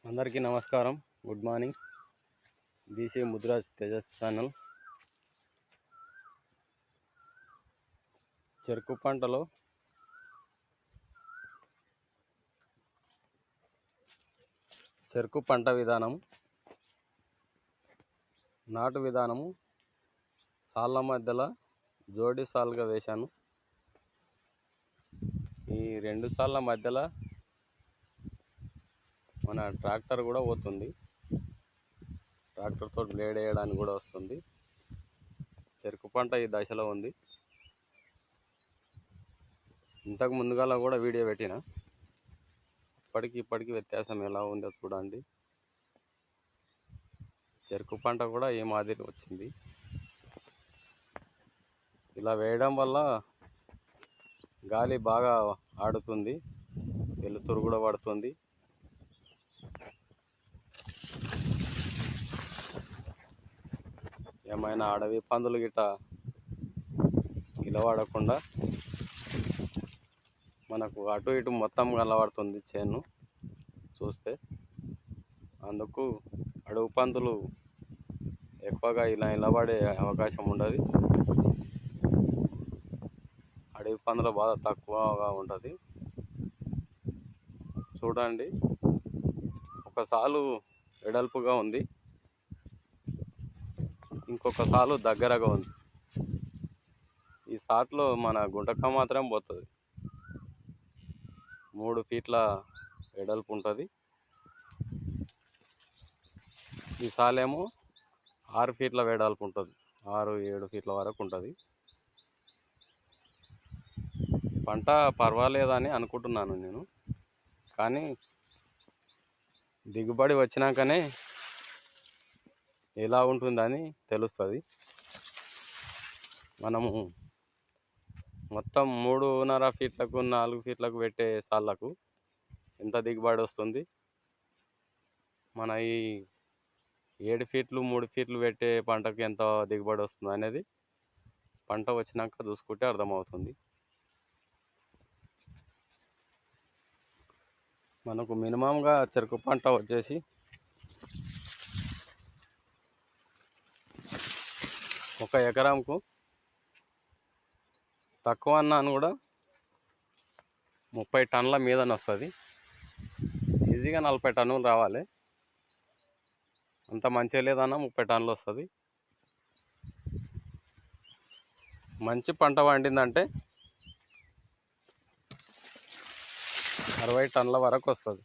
అందరికీ నమస్కారం. Good morning. BC Mudiraj Tejas channel. చెరుకు పంటలో చెరుకు పంట విధానం, నాటు విధానము, సాళ్ళ మధ్యలో జోడి సాలుగా వేశాను. ఈ రెండు సాళ్ళ మధ్యలో మన ట్రాక్టర్ కూడా పోతుంది. ట్రాక్టర్తో బ్లేడ్ వేయడానికి కూడా వస్తుంది. చెరుకు పంట ఈ దశలో ఉంది. ఇంతకు ముందుగాల కూడా వీడియో పెట్టిన, ఇప్పటికి వ్యత్యాసం ఎలా ఉందో చూడండి. చెరుకు పంట కూడా ఏ మాదిరి వచ్చింది. ఇలా వేయడం వల్ల గాలి బాగా ఆడుతుంది, వెలుతురు కూడా పడుతుంది. ఏమైనా అడవి పందులు గిట్ట నిలబడకుండా మనకు అటు ఇటు మొత్తం కనబడుతుంది చేను చూస్తే. అందుకు అడవి పందులు ఎక్కువగా ఇలా నిలబడే అవకాశం ఉండదు. అడవి పందుల బాధ తక్కువగా ఉంటుంది. చూడండి, ఒక సాలు వెడల్పుగా ఉంది, ఇంకొక సాలు దగ్గరగా ఉంది. ఈ సాట్లో మన గుంటక మాత్రం పోతుంది. 3 ఫీట్ల వెడల్పు ఉంటుంది. ఈ సాలేమో 6 ఫీట్ల వెడల్పు ఉంటుంది. 6-7 ఫీట్ల వరకు ఉంటుంది. పంట పర్వాలేదని అనుకుంటున్నాను నేను, కానీ దిగుబడి వచ్చినాకనే ఎలా ఉంటుందని తెలుస్తుంది. మనము మొత్తం 3.5 ఫీట్లకు 4 ఫీట్లకు పెట్టే సాళ్ళకు ఎంత దిగుబడి వస్తుంది, మన ఈ 7 ఫీట్లు 3 ఫీట్లు పెట్టే పంటకు ఎంత దిగుబడి వస్తుంది అనేది పంట వచ్చినాక చూసుకుంటే అర్థమవుతుంది. మనకు మినిమంగా చెరుకు పంట వచ్చేసి ఒక ఎకరంకు తక్కువ అన్నాను కూడా 30 టన్నుల మీదనే వస్తుంది. ఈజీగా 40 టన్నులు రావాలి. అంత మంచిగా లేదన్నా 30 టన్నులు వస్తుంది. మంచి పంట పండిందంటే 60 టన్నుల వరకు వస్తుంది.